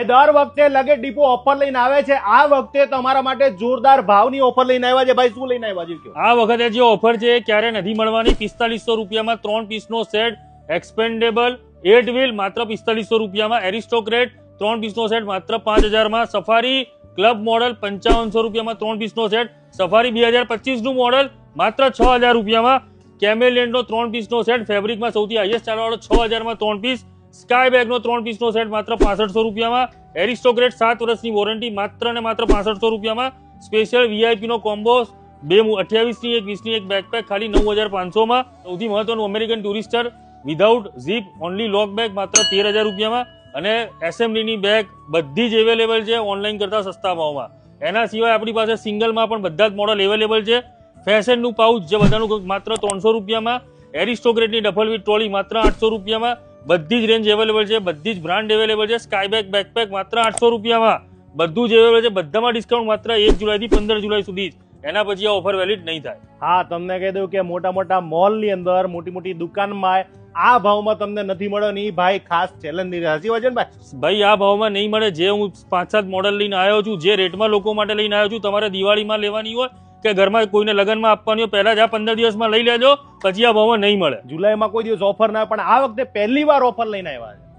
દર વખતે લગે ડીપો ઓફર લઈને આવે છે, આ વખતે તમારા માટે જોરદાર ભાવની ઓફર લઈને આવ્યા છે. ભાઈ શું લઈને આવ્યા છે? આ વખતે જે ઓફર છે એ ક્યારે નથી મળવાની. 4500 રૂપિયામાં 3 પીસનો સેટ એક્સપેન્ડેબલ 8 વ્હીલ માત્ર 4500 રૂપિયામાં. એરિસ્ટોક્રેટ 3 પીસનો સેટ માત્ર 5000 માં. સફારી ક્લબ મોડલ 5500 રૂપિયામાં 3 પીસનો સેટ. સફારી 2025 નું મોડલ માત્ર 6000 રૂપિયામાં. કેમેલિયનનો 3 પીસનો સેટ ફેબ્રિકમાં સૌથી હાઈએસ્ટ ચાલવાળો 6000 માં 3 પીસ. સ્કાય બેગનો 3 પીસનો સેટ માત્ર 6500 રૂપિયામાં. એરિસ્ટોક્રેટ 7 વર્ષની વોરંટી માત્ર ને માત્ર 6500 રૂપિયામાં. સ્પેશિયલ વીઆઈપી નો કોમ્બો 28 ની 1 20 ની 1 બેકપેક ખાલી 9500 માં. સૌથી મહત્વનું અમેરિકન ટુરિસ્ટર વિધાઉટ ઝીપ ઓનલી લોક બેગ માત્ર 13000 રૂપિયામાં. અને એસેમ્બલીની બેગ બધી જ અવેલેબલ છે ઓનલાઈન કરતા સસ્તા ભાવમાં. એના સિવાય આપણી પાસે સિંગલમાં પણ બધા જ મોડલ અવેલેબલ છે. ફેશનનું પાઉચ જે બધાનું માત્ર 300 રૂપિયામાં. એરિસ્ટોક્રેટની ડફલ વિથ ટ્રોલી માત્ર 800 રૂપિયામાં. બધી જ રેન્જ અવેલેબલ છે, બધી જ બ્રાન્ડ અવેલેબલ છે. સ્કાય બેગ બેકપેક માત્ર 800 રૂપિયામાં. બધું જ અવેલેબલ છે. બધામાં ડિસ્કાઉન્ટ માત્ર 1 જુલાઈથી 15 જુલાઈ સુધી જ. એના પછી આ ઓફર વેલિડ નહીં થાય. હા, તમને કહી દઉં કે મોટા મોટા મોલની અંદર મોટી મોટી દુકાનમાં આ ભાવમાં તમને નથી મળે ને. ભાઈ ખાસ ચેલેન્જ નહીં હસી વજન ભાઈ આ ભાવમાં નહીં મળે. જે હું 5-7 મોડલ લઈને આવ્યો છું, જે રેટમાં લોકો માટે લઈને આવ્યો છું, તમારે દિવાળીમાં લેવાની હોય કે ઘરમાં કોઈને લગ્નમાં આપવાની હોય, પહેલા જ આ 15 દિવસમાં લઈ લેજો, પછી આ ભાવમાં નહીં મળે. જુલાઈમાં કોઈ દિવસ ઓફર ના, પણ આ વખતે પહેલી વાર ઓફર લઈને આવ્યા છે.